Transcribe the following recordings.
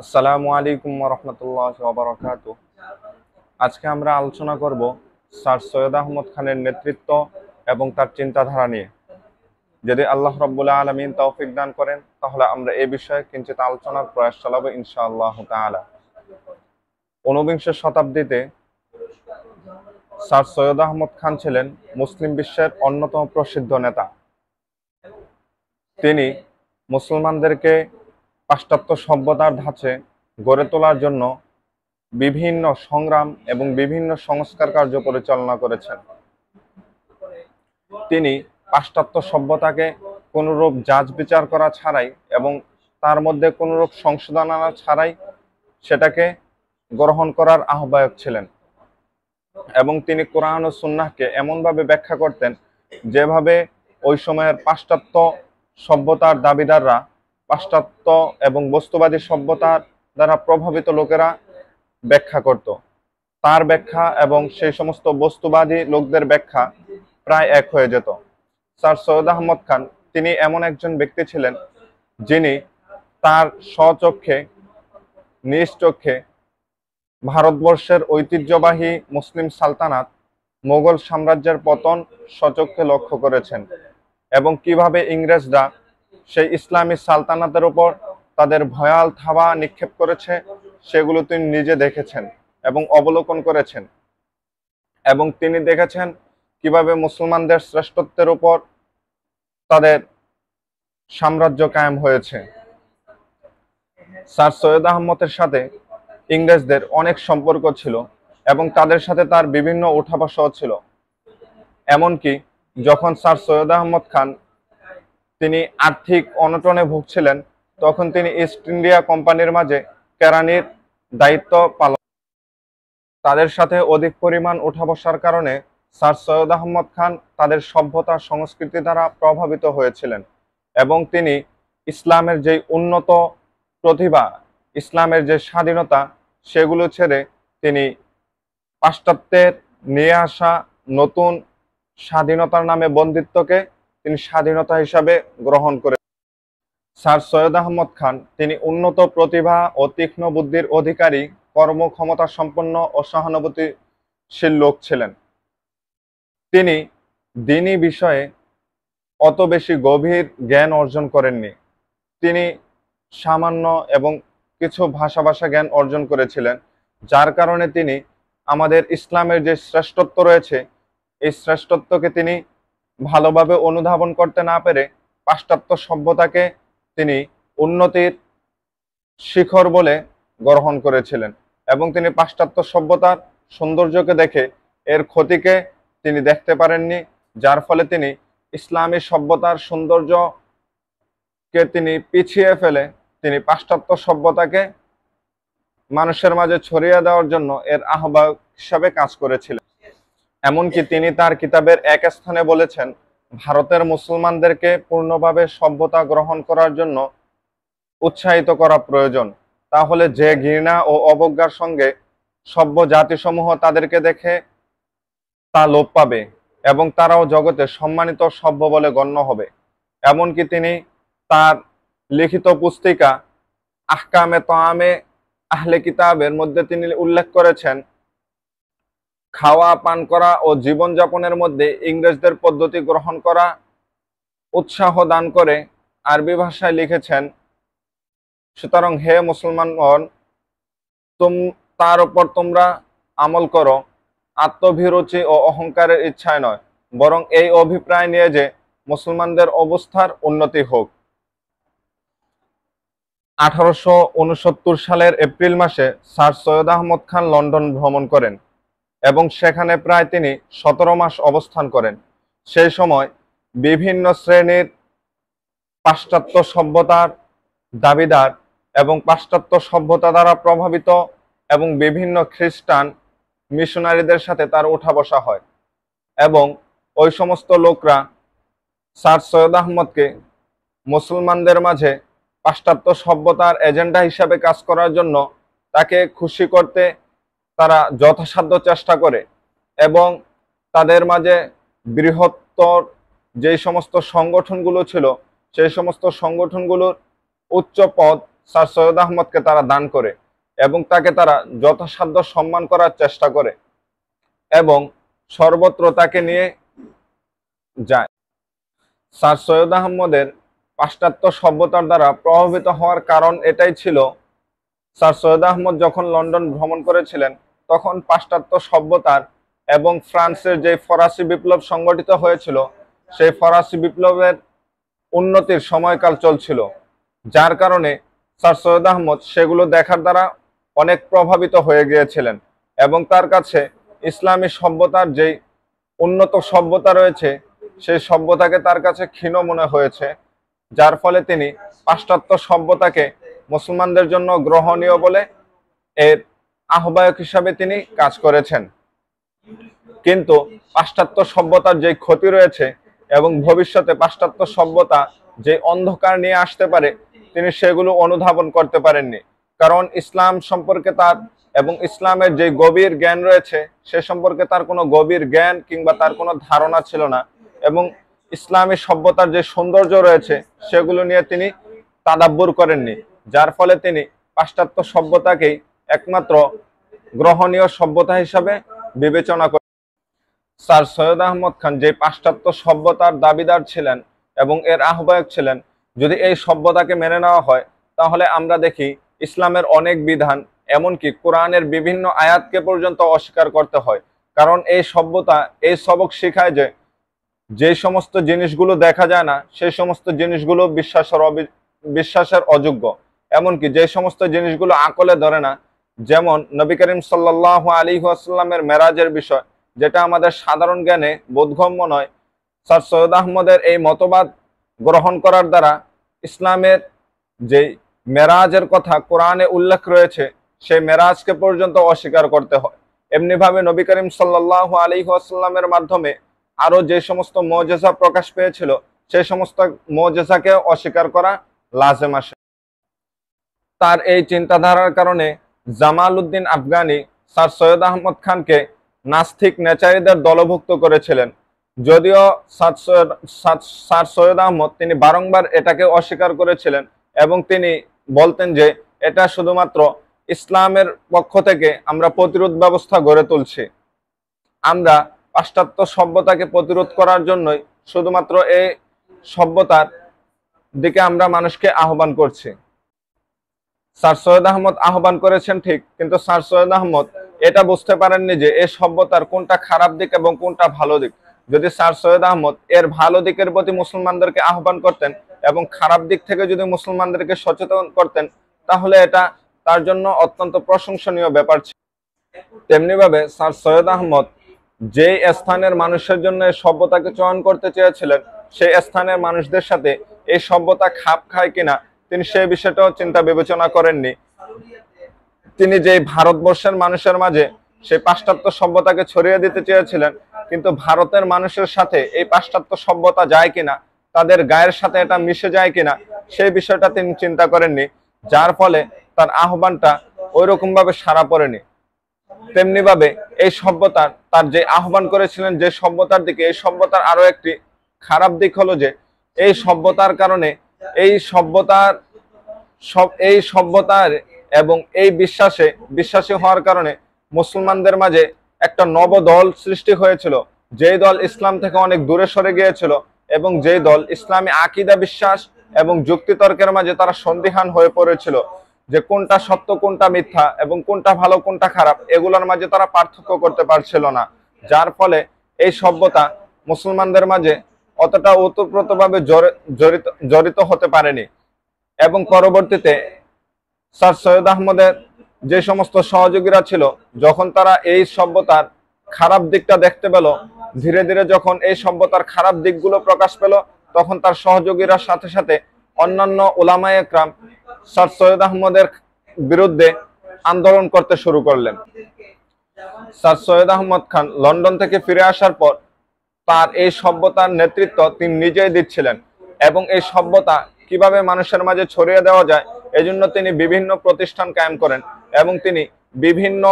আসসালামু আলাইকুম ওয়া রাহমাতুল্লাহি ওয়া বারাকাতুহু। আজকে আমরা আলোচনা করব স্যার সৈয়দ আহমদ খানের নেতৃত্ব এবং তার চিন্তাধারা নিয়ে। যদি আল্লাহ রাব্বুল আলামিন তৌফিক দান করেন তাহলে আমরা এই বিষয়ে কিঞ্চিত আলোচনার প্রয়াস চালাবো ইনশাআল্লাহ তাআলা। ঊনবিংশ শতাব্দীতে স্যার সৈয়দ আহমদ খান ছিলেন মুসলিম বিশ্বের অন্যতম প্রসিদ্ধ নেতা। তিনি মুসলমানদেরকে পাশ্চাত্য সভ্যতার ধাঁচে গড়ে তোলার জন্য বিভিন্ন সংগ্রাম এবং বিভিন্ন সংস্কার কার্য পরিচালনা করেছেন। তিনি পাশ্চাত্য সভ্যতাকে কোনরূপ জাজ বিচার করা ছাড়াই এবং তার মধ্যে কোনরূপ সংশোধন আনা ছাড়াই সেটাকে গ্রহণ করার আহ্বায়ক ছিলেন এবং তিনি কোরআন ও সুন্নাহকে এমনভাবে ব্যাখ্যা করতেন যেভাবে ওই সময়ের পাশ্চাত্য সভ্যতার দাবিদাররা, পাশ্চাত্য এবং বস্তুবাদী সভ্যতার দ্বারা প্রভাবিত লোকেরা ব্যাখ্যা করত। তার ব্যাখ্যা এবং সেই সমস্ত বস্তুবাদী লোকদের ব্যাখ্যা প্রায় এক হয়ে যেত। স্যার সৈয়দ আহমদ খান তিনি এমন একজন ব্যক্তি ছিলেন যিনি তার স্বচক্ষে, নিজ চোখে ভারতবর্ষের ঐতিহ্যবাহী মুসলিম সালতানাত মোগল সাম্রাজ্যের পতন স্বচক্ষে লক্ষ্য করেছেন এবং কিভাবে ইংরেজরা সেই ইসলামী সালতানাতের উপর তাদের ভয়াল থাবা নিক্ষেপ করেছে সেগুলো তিনি নিজে দেখেছেন এবং অবলোকন করেছেন। এবং তিনি দেখেছেন কিভাবে মুসলমানদের শ্রেষ্ঠত্বের উপর তাদের সাম্রাজ্য কায়েম হয়েছে। স্যার সৈয়দ আহমদের সাথে ইংরেজদের অনেক সম্পর্ক ছিল এবং তাদের সাথে তার বিভিন্ন উঠাবসাও ছিল। এমনকি যখন স্যার সৈয়দ আহমদ খান তিনি আর্থিক অনটনে ভুগছিলেন তখন তিনি ইস্ট ইন্ডিয়া কোম্পানির মাঝে কেরানির দায়িত্ব পালন। তাদের সাথে অধিক পরিমাণ উঠা বসার কারণে স্যার সৈয়দ আহমদ খান তাদের সভ্যতা সংস্কৃতি দ্বারা প্রভাবিত হয়েছিলেন এবং তিনি ইসলামের যে উন্নত প্রতিভা, ইসলামের যে স্বাধীনতা সেগুলো ছেড়ে তিনি পাশ্চাত্যের নিয়ে আসা নতুন স্বাধীনতার নামে বন্দিত্বকে তিনি স্বাধীনতা হিসাবে গ্রহণ করে। স্যার সৈয়দ আহমদ খান তিনি উন্নত প্রতিভা ও তীক্ষ্ণ বুদ্ধির অধিকারী, কর্মক্ষমতা সম্পন্ন ও সহানুভূতিশীল লোক ছিলেন। তিনি দ্বীনি বিষয়ে অত বেশি গভীর জ্ঞান অর্জন করেননি। তিনি সামান্য এবং কিছু ভাষা জ্ঞান অর্জন করেছিলেন, যার কারণে তিনি আমাদের ইসলামের যে শ্রেষ্ঠত্ব রয়েছে এই শ্রেষ্ঠত্বকে তিনি ভালোভাবে অনুধাবন করতে না পেরে পাশ্চাত্য সভ্যতাকে তিনি উন্নতির শিখর বলে গ্রহণ করেছিলেন এবং তিনি পাশ্চাত্য সভ্যতার সৌন্দর্যকে দেখে এর ক্ষতিকে তিনি দেখতে পারেননি, যার ফলে তিনি ইসলামী সভ্যতার সৌন্দর্যকে তিনি পিছিয়ে ফেলে তিনি পাশ্চাত্য সভ্যতাকে মানুষের মাঝে ছড়িয়ে দেওয়ার জন্য এর আহ্বায়ক হিসাবে কাজ করেছিলেন। এমনকি তিনি তার কিতাবের এক স্থানে বলেছেন, ভারতের মুসলমানদেরকে পূর্ণভাবে সভ্যতা গ্রহণ করার জন্য উৎসাহিত করা প্রয়োজন। তাহলে যে ঘৃণা ও অবজ্ঞার সঙ্গে সভ্য জাতিসমূহ তাদেরকে দেখে তা লোপ পাবে এবং তারাও জগতে সম্মানিত সভ্য বলে গণ্য হবে। এমনকি তিনি তার লিখিত পুস্তিকা আহকামে তাআমে আহলে কিতাবের মধ্যে তিনি উল্লেখ করেছেন, খাওয়া, পান করা ও জীবনযাপনের মধ্যে ইংরেজদের পদ্ধতি গ্রহণ করা উৎসাহ দান করে আরবি ভাষায় লিখেছেন, সুতরাং হে মুসলমানগণ, তার উপর তোমরা আমল করো, আত্মভিরুচি ও অহংকারের ইচ্ছায় নয়, বরং এই অভিপ্রায় নিয়ে যে মুসলমানদের অবস্থার উন্নতি হোক। 1869 সালের এপ্রিল মাসে স্যার সৈয়দ আহমদ খান লন্ডন ভ্রমণ করেন এবং সেখানে প্রায় তিনি 17 মাস অবস্থান করেন। সেই সময় বিভিন্ন শ্রেণীর পাশ্চাত্য সভ্যতার দাবিদার এবং পাশ্চাত্য সভ্যতা দ্বারা প্রভাবিত এবং বিভিন্ন খ্রিস্টান মিশনারিদের সাথে তার ওঠা বসা হয় এবং ওই সমস্ত লোকরা স্যার সৈয়দ আহমদকে মুসলমানদের মাঝে পাশ্চাত্য সভ্যতার এজেন্ডা হিসাবে কাজ করার জন্য তাকে খুশি করতে তারা যথাসাধ্য চেষ্টা করে এবং তাদের মাঝে বৃহত্তর যেই সমস্ত সংগঠনগুলো ছিল সেই সমস্ত সংগঠনগুলোর উচ্চ পদ স্যার সৈয়দ আহমদকে তারা দান করে এবং তাকে তারা যথাসাধ্য সম্মান করার চেষ্টা করে এবং সর্বত্র তাকে নিয়ে যায়। স্যার সৈয়দ আহমদের পাশ্চাত্য সভ্যতার দ্বারা প্রভাবিত হওয়ার কারণ এটাই ছিল, স্যার সৈয়দ আহমদ যখন লন্ডন ভ্রমণ করেছিলেন তখন পাশ্চাত্য সভ্যতার এবং ফ্রান্সের যে ফরাসি বিপ্লব সংগঠিত হয়েছিল সেই ফরাসি বিপ্লবের উন্নতির সময়কাল চলছিল, যার কারণে স্যার সৈয়দ আহমদ সেগুলো দেখার দ্বারা অনেক প্রভাবিত হয়ে গিয়েছিলেন এবং তার কাছে ইসলামী সভ্যতার যেই উন্নত সভ্যতা রয়েছে সেই সভ্যতাকে তার কাছে ক্ষীণ মনে হয়েছে, যার ফলে তিনি পাশ্চাত্য সভ্যতাকে মুসলমানদের জন্য গ্রহণীয় বলে এর আহ্বায়ক হিসাবে তিনি কাজ করেছেন। কিন্তু পাশ্চাত্য সভ্যতার যে ক্ষতি রয়েছে এবং ভবিষ্যতে পাশ্চাত্য সভ্যতা যে অন্ধকার নিয়ে আসতে পারে তিনি সেগুলো অনুধাবন করতে পারেননি, কারণ ইসলাম সম্পর্কে তার এবং ইসলামের যে গভীর জ্ঞান রয়েছে সে সম্পর্কে তার কোনো গভীর জ্ঞান কিংবা তার কোনো ধারণা ছিল না এবং ইসলামী সভ্যতার যে সৌন্দর্য রয়েছে সেগুলো নিয়ে তিনি তাদাব্বুর করেননি, যার ফলে তিনি পাশ্চাত্য সভ্যতাকেই একমাত্র গ্রহণীয় সভ্যতা হিসাবে বিবেচনা করেন। স্যার সৈয়দ আহমদ খান যে পাশ্চাত্য সভ্যতার দাবিদার ছিলেন এবং এর আহ্বায়ক ছিলেন, যদি এই সভ্যতাকে মেনে নেওয়া হয় তাহলে আমরা দেখি ইসলামের অনেক বিধান এমনকি কোরআনের বিভিন্ন আয়াতকে পর্যন্ত অস্বীকার করতে হয়, কারণ এই সভ্যতা এই সবক শেখায় যে যে সমস্ত জিনিসগুলো দেখা যায় না সেই সমস্ত জিনিসগুলো বিশ্বাসের অযোগ্য, এমনকি যে সমস্ত জিনিসগুলো আকলে ধরে না, যেমন নবী করিম সাল্লাল্লাহু আলাইহি ওয়াসাল্লামের মেরাজের বিষয়, যেটা আমাদের সাধারণ জ্ঞানে বোধগম্য নয়। স্যার সৈয়দ আহমদের এই মতবাদ গ্রহণ করার দ্বারা ইসলামের যে মেরাজের কথা কোরআনে উল্লেখ রয়েছে সেই মেরাজকে পর্যন্ত অস্বীকার করতে হয়। এমনিভাবে নবী করিম সাল্লাল্লাহু আলাইহি ওয়াসাল্লামের মাধ্যমে আরো যে সমস্ত মুজিজা প্রকাশ পেয়েছিল সেই সমস্ত মুজিজাকে অস্বীকার করা লাজেম আসে। তার এই চিন্তাধারার কারণে জামাল উদ্দিন আফগানি স্যার সৈয়দ আহমদ খানকে নাস্তিক নেচারীদের দলভুক্ত করেছিলেন, যদিও স্যার সৈয়দ আহমদ তিনি বারংবার এটাকে অস্বীকার করেছিলেন এবং তিনি বলতেন যে এটা শুধুমাত্র ইসলামের পক্ষ থেকে আমরা প্রতিরোধ ব্যবস্থা গড়ে তুলছি, আমরা পাশ্চাত্য সভ্যতাকে প্রতিরোধ করার জন্যই শুধুমাত্র এই সভ্যতার দিকে আমরা মানুষকে আহ্বান করছি। স্যার সৈয়দ আহমদ আহ্বান করেছেন ঠিক, কিন্তু স্যার সৈয়দ আহমদ এটা বুঝতে পারেননি যে এই সভ্যতার কোনটা খারাপ দিক এবং কোনটা ভালো দিক। যদি স্যার সৈয়দ আহমদ এর ভালো দিকের প্রতি মুসলমানদেরকে আহ্বান করতেন এবং খারাপ দিক থেকে যদি মুসলমানদেরকে সচেতন করতেন তাহলে এটা তার জন্য অত্যন্ত প্রশংসনীয় ব্যাপার ছিল। তেমনিভাবে স্যার সৈয়দ আহমদ যেই স্থানের মানুষের জন্য এই সভ্যতাকে চয়ন করতে চেয়েছিলেন সেই স্থানের মানুষদের সাথে এই সভ্যতা খাপ খায় কিনা তিনি সেই বিষয়টাও চিন্তা বিবেচনা করেননি। তিনি যে ভারতবর্ষের মানুষের মাঝে সেই পাশ্চাত্য সভ্যতাকে ছড়িয়ে দিতে চেয়েছিলেন, কিন্তু ভারতের মানুষের সাথে এই পাশ্চাত্য সভ্যতা যায় কিনা, তাদের গায়ের সাথে এটা মিশে যায় কিনা সেই বিষয়টা তিনি চিন্তা করেননি, যার ফলে তার আহ্বানটা ওই রকম ভাবে সাড়া পড়েনি। তেমনি ভাবে এই সভ্যতার তার যে আহ্বান করেছিলেন যে সভ্যতার দিকে, এই সভ্যতার আরো একটি খারাপ দিক হলো যে এই সভ্যতার কারণে এই সভ্যতার এবং এই বিশ্বাসী হওয়ার কারণে মুসলমানদের মাঝে একটা নব দল সৃষ্টি হয়েছিল, যেই দল ইসলাম থেকে অনেক দূরে সরে গিয়েছিল এবং যেই দল ইসলামী আকীদা বিশ্বাস এবং যুক্তিতর্কের মাঝে তারা সন্দিহান হয়ে পড়েছিল যে কোনটা সত্য কোনটা মিথ্যা এবং কোনটা ভালো কোনটা খারাপ, এগুলোর মাঝে তারা পার্থক্য করতে পারছিল না, যার ফলে এই সভ্যতা মুসলমানদের মাঝে অতটা ওতপ্রোতভাবে জড়িত হতে পারেনি। এবং পরবর্তীতে স্যার সৈয়দ আহমদের যে সমস্ত সহযোগীরা ছিল, যখন তারা এই সভ্যতার খারাপ দিকটা দেখতে পেল, ধীরে ধীরে যখন এই সভ্যতার খারাপ দিকগুলো প্রকাশ পেল, তখন তার সহযোগীরা সাথে সাথে অন্যান্য উলামায়ে একরাম স্যার সৈয়দ আহমদের বিরুদ্ধে আন্দোলন করতে শুরু করলেন। স্যার সৈয়দ আহমদ খান লন্ডন থেকে ফিরে আসার পর তার এই সভ্যতার নেতৃত্ব তিনি নিজেই দিচ্ছিলেন এবং এই সভ্যতা কিভাবে মানুষের মাঝে ছড়িয়ে দেওয়া যায় এজন্য তিনি বিভিন্ন প্রতিষ্ঠান কায়েম করেন এবং তিনি বিভিন্ন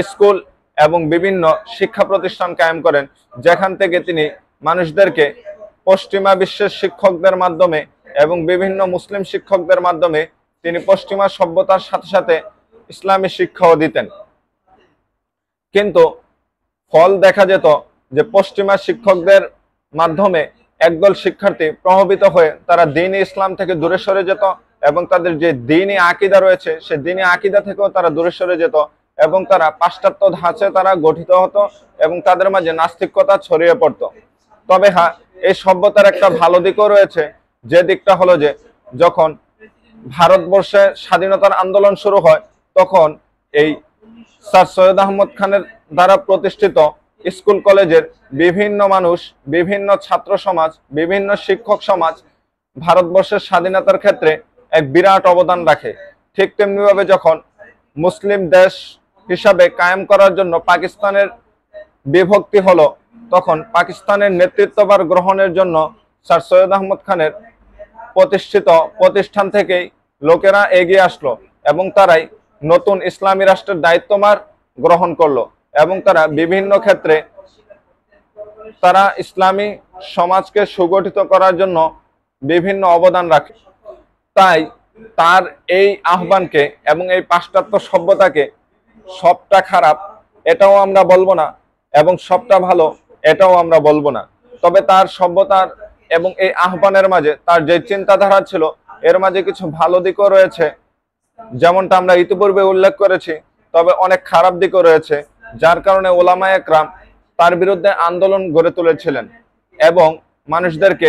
স্কুল এবং বিভিন্ন শিক্ষা প্রতিষ্ঠান কায়েম করেন, যেখান থেকে তিনি মানুষদেরকে পশ্চিমা বিশ্বের শিক্ষকদের মাধ্যমে এবং বিভিন্ন মুসলিম শিক্ষকদের মাধ্যমে তিনি পশ্চিমা সভ্যতার সাথে সাথে ইসলামী শিক্ষাও দিতেন। কিন্তু ফল দেখা যেত যে পশ্চিমা শিক্ষকদের মাধ্যমে একদল শিক্ষার্থী প্রভাবিত হয়ে তারা দ্বীন-ই ইসলাম থেকে দূরে সরে যেত এবং তাদের যে দ্বীন-ই আকীদা রয়েছে সে দ্বীন-ই আকীদা থেকেও তারা দূরে সরে যেত এবং তারা পাশ্চাত্য ধাঁচে তারা গঠিত হতো এবং তাদের মাঝে নাস্তিকতা ছড়িয়ে পড়তো। তবে হ্যাঁ, এই সভ্যতার একটা ভালো দিকও রয়েছে, যে দিকটা হলো যে যখন ভারতবর্ষে স্বাধীনতার আন্দোলন শুরু হয় তখন এই স্যার সৈয়দ আহমদ খানের দ্বারা প্রতিষ্ঠিত স্কুল কলেজের বিভিন্ন মানুষ, বিভিন্ন ছাত্র সমাজ, বিভিন্ন শিক্ষক সমাজ ভারতবর্ষের স্বাধীনতার ক্ষেত্রে এক বিরাট অবদান রাখে। ঠিক তেমনিভাবে যখন মুসলিম দেশ হিসাবে কায়েম করার জন্য পাকিস্তানের বিভক্তি হলো তখন পাকিস্তানের নেতৃত্বভার গ্রহণের জন্য স্যার সৈয়দ আহমদ খানের প্রতিষ্ঠিত প্রতিষ্ঠান থেকেই লোকেরা এগিয়ে আসলো এবং তারাই নতুন ইসলামী রাষ্ট্রের দায়িত্বভার গ্রহণ করলো এবং তারা বিভিন্ন ক্ষেত্রে তারা ইসলামী সমাজকে সুগঠিত করার জন্য বিভিন্ন অবদান রাখে। তাই তার এই আহ্বানকে এবং এই পাশ্চাত্য সভ্যতাকে সবটা খারাপ এটাও আমরা বলবো না এবং সবটা ভালো এটাও আমরা বলবো না। তবে তার সভ্যতার এবং এই আহ্বানের মাঝে তার যে চিন্তাধারা ছিল এর মাঝে কিছু ভালো দিকও রয়েছে, যেমনটা আমরা ইতিপূর্বে উল্লেখ করেছি। তবে অনেক খারাপ দিকও রয়েছে, যার কারণে ওলামায়ে একরাম তার বিরুদ্ধে আন্দোলন গড়ে তুলেছিলেন এবং মানুষদেরকে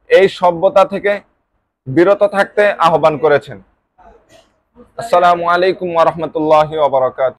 এই সভ্যতা থেকে বিরত থাকতে আহ্বান করেছেন। আসসালামু আলাইকুম ওয়া রাহমাতুল্লাহি ওয়া বারাকাতুহু।